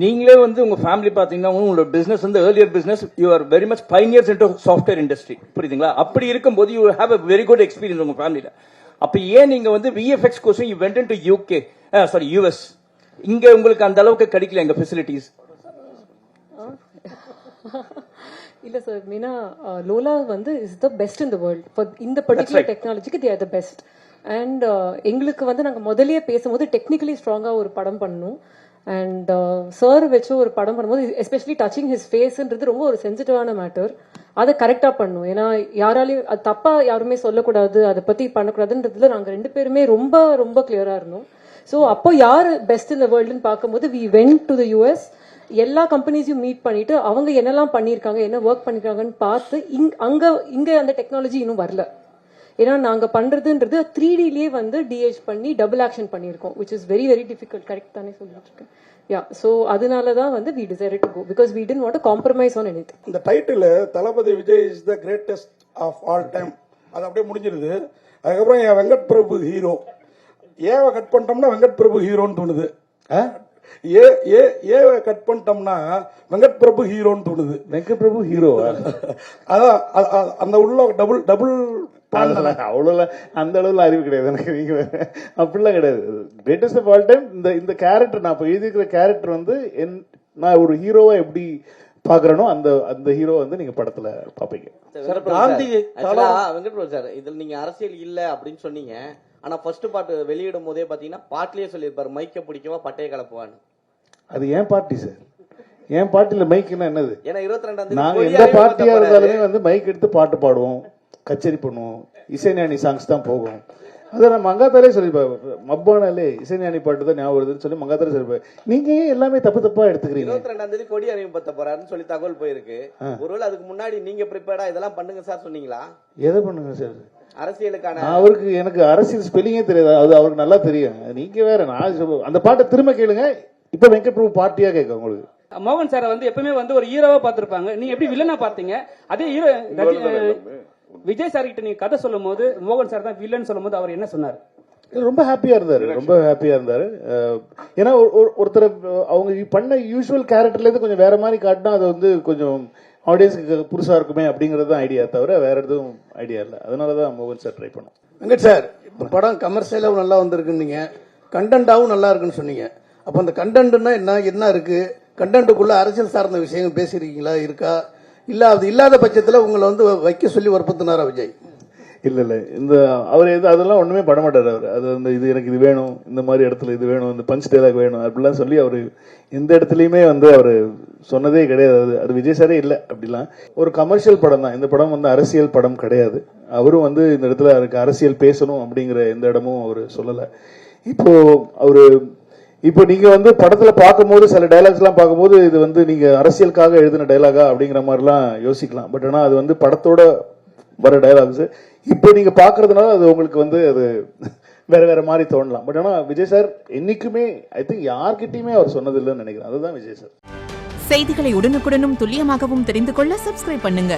நீங்களே வந்து உங்க ஃபேமிலி பாத்தீங்கன்னா உங்களோட பிசினஸ் வந்து earlier business you are very much pioneers into software industry, புரியுதுங்களா? அப்படி இருக்கும்போது you have a very good experience உங்க ஃபேமிலில. அப்ப ஏன் நீங்க வந்து VFX course you went into UK sorry US, இங்க உங்களுக்கு அந்த அளவுக்கு கிடைக்கல எங்க ஃபெசிலிட்டிஸ்? இல்ல சார், மீனா லோலா வந்து is the best in the world for இந்த பர்டிகுலர் டெக்னாலஜிக்கு they are the best. And எங்களுக்கு வந்து நாங்கள் முதல்லயே பேசும்போது டெக்னிக்கலி ஸ்ட்ராங்கா ஒரு படம் பண்ணணும். அண்ட் சார் வச்சு ஒரு படம் பண்ணும்போது எஸ்பெஷலி டச்சிங் ஹிஸ் ஃபேஸ்ன்றது ரொம்ப ஒரு சென்சிட்டிவான மேட்டர். அதை கரெக்டா பண்ணணும். ஏன்னா யாராலையும் அது தப்பா யாருமே சொல்லக்கூடாது, அதை பத்தி பண்ணக்கூடாதுன்றதுல நாங்கள் 2 பேருமே ரொம்ப ரொம்ப கிளியரா இருந்தோம். ஸோ அப்போ யார் பெஸ்ட் இன் த வேர்ல்டுன்னு பார்க்கும்போது we went to the US. எல்லா கம்பெனிஸையும் மீட் பண்ணிட்டு அவங்க என்னெல்லாம் பண்ணியிருக்காங்க, என்ன ஒர்க் பண்ணிருக்காங்கன்னு பார்த்து இங்க அந்த டெக்னாலஜி இன்னும் வரல. ஏன்னா நாங்க பண்றதுன்றது 3Dலயே வந்து டிஹெச் பண்ணி டபுள் ஆக்ஷன் பண்ணியிருக்கோம், which is very very difficult. Correct தானே சொல்லிட்டு இருக்கேன்? யா, ஸோ அதனால தான் வந்து we decided to go because we didn't want to compromise on anything. இந்த title Thalapathy Vijay is the greatest of all time அது அப்படியே முடிஞ்சிருது. அதுக்கப்புறம் என் வெங்கட் பிரபு ஹீரோ, ஏவை கட் பண்ணிட்டோம்னா வெங்கட் பிரபு ஹீரோன்னு தோணுது. ஏ கட் பண்ணிட்டோம்னா வெங்கட் பிரபு ஹீரோன்னு தோணுது. வெங்கட் பிரபு ஹீரோ அதான் அந்த உள்ள டபுள் டபுள் அவ்வளவு அந்த அளவுல அறிவு கிடையாது எனக்கு. நீங்க அப்படிலாம் கிடையாது. கிரேட்டஸ்ட் ஆஃப் ஆல் டைம் இந்த கேரக்டர் நான் இப்போ எழுதிக்கிற கேரக்டர் வந்து நான் ஒரு ஹீரோவா எப்படி பாக்குறேனோ அந்த அந்த ஹீரோ வந்து நீங்க படத்துல பாப்பீங்க. வெங்கட் பிரபு சார், இதுல நீங்க அரசியல் இல்ல அப்படின்னு சொன்னீங்க. ஆனா ஃபர்ஸ்ட் பாட்டு வெளியிடும் போதே பாத்தீங்கன்னா பாட்டிலேயே சொல்லியிருப்பாரு, மைக்க பிடிக்கவா பட்டைய கலப்புவான்னு. அது ஏன் பார்ட்டி சார், என் பார்ட்டில மைக்குன்னா என்னது? ஏன்னா 22ஆம் நாங்க எந்த பார்ட்டியா இருந்தாலுமே வந்து மைக் எடுத்து பாட்டு பாடுவோம், கச்சேரி பண்ணுவோம், இசைஞானி சாங்ஸ் தான் போகும். அதை நான் மங்காத்தாலே சொல்லிப்பேன், மப்பானாலே இசைஞானி பாட்டு தான் ஞாபகம் வருதுன்னு சொல்லி மங்காத்தாலே சொல்லிப்பேன். நீங்க எல்லாமே தப்பு தப்பா எடுத்துக்கிறீங்க. 22ஆம் கொடி அறிமுகப்படுத்த போறாருன்னு சொல்லி தகவல் போயிருக்கு. ஒருவேளை அதுக்கு முன்னாடி நீங்க ப்ரிப்பேர்டா இதெல்லாம் பண்ணுங்க சார் சொன்னீங்களா? எதை பண்ணுங்க சார்? அரசியலுக்கான அவருக்கு எனக்கு அரசியல் ஸ்பெல்லிங்கே தெரியாது, அது அவருக்கு நல்லா தெரியும். நீங்க வேற, நான் அந்த பாட்டை திரும்ப கேளுங்க. இப்ப வெங்கட் பிரபு பார்ட்டியா கேட்க உங்களுக்கு. மோகன் சாரை வந்து எப்பவுமே வந்து ஒரு ஹீரோவா பார்த்திருப்பாங்க, நீங்க எப்படி வில்லனா பார்த்தீங்க? அதே ஹீரோ விஜய் சார் கிட்ட நீங்க கதை சொல்லும் போது மோகன் சார் தான் வில்லன் சொல்லும் போது அவர் என்ன சொன்னார்? ரொம்ப ஹாப்பியா இருந்தாரு, ரொம்ப ஹாப்பியா இருந்தாரு. ஏன்னா ஒருத்தர் அவங்க பண்ண யூஸ்வல் கேரக்டர்ல இருந்து கொஞ்சம் வேற மாதிரி காட்டினா அது வந்து கொஞ்சம் ஆடியன்ஸுக்கு புதுசா இருக்குமே அப்படிங்கறது தான் ஐடியா, தவிர வேற எதுவும் ஐடியா இல்லை. அதனாலதான் மோகன் சார் ட்ரை பண்ணோம். வெங்கட் சார், இப்ப படம் கமர்ஷியலாவும் நல்லா வந்திருக்குன்னு, கண்டென்ட்டாவும் நல்லா இருக்குன்னு சொன்னீங்க. அப்ப அந்த கண்டென்ட்னா என்ன இருக்கு? கண்டென்ட்டுக்குள்ள அரசியல் சார்ந்த விஷயங்கள் பேசிருக்கீங்களா, இருக்கா? இல்ல அது இல்லாத பட்சத்துல உங்களை வந்து வைக்க சொல்லி வற்புறுத்தினாரா விஜய்? இல்ல இந்த அவர் அதெல்லாம் ஒண்ணுமே பண்ண மாட்டாரு. அவர் அது வந்து இது எனக்கு இது வேணும், இந்த மாதிரி இடத்துல இது வேணும், இந்த பஞ்ச் டைலாக் வேணும் அப்படிலாம் சொல்லி அவரு எந்த இடத்துலயுமே வந்து அவரு சொன்னதே கிடையாது. அது விஜய் சாரே இல்ல. அப்படிலாம் ஒரு கமர்ஷியல் படம் தான் இந்த படம், வந்து அரசியல் படம் கிடையாது. அவரும் வந்து இந்த இடத்துல அதுக்கு அரசியல் பேசணும் அப்படிங்கிற எந்த இடமும் அவரு சொல்லல. இப்போ நீங்க வந்து படத்துல பார்க்கும்போது சில டைலாக்ஸ் எல்லாம் பார்க்கும்போது இது வந்து நீங்க அரசியலுக்காக எழுதின டைலாகா அப்படிங்கிற மாதிரிலாம் யோசிக்கலாம். பட் ஆனா அது வந்து படத்தோட வர டைலாக்ஸ். இப்போ நீங்க பாக்குறதுனால அது உங்களுக்கு வந்து அது வேற வேற மாதிரி தோணலாம். பட் ஆனா விஜய் சார் என்னைக்குமே ஐ திங்க் யார்கிட்டயுமே அவர் சொன்னது இல்லைன்னு நினைக்கிறேன். அதுதான் விஜய் சார். செய்திகளை உடனுக்குடனும் துல்லியமாகவும் தெரிந்து கொள்ள சப்ஸ்கிரைப் பண்ணுங்க.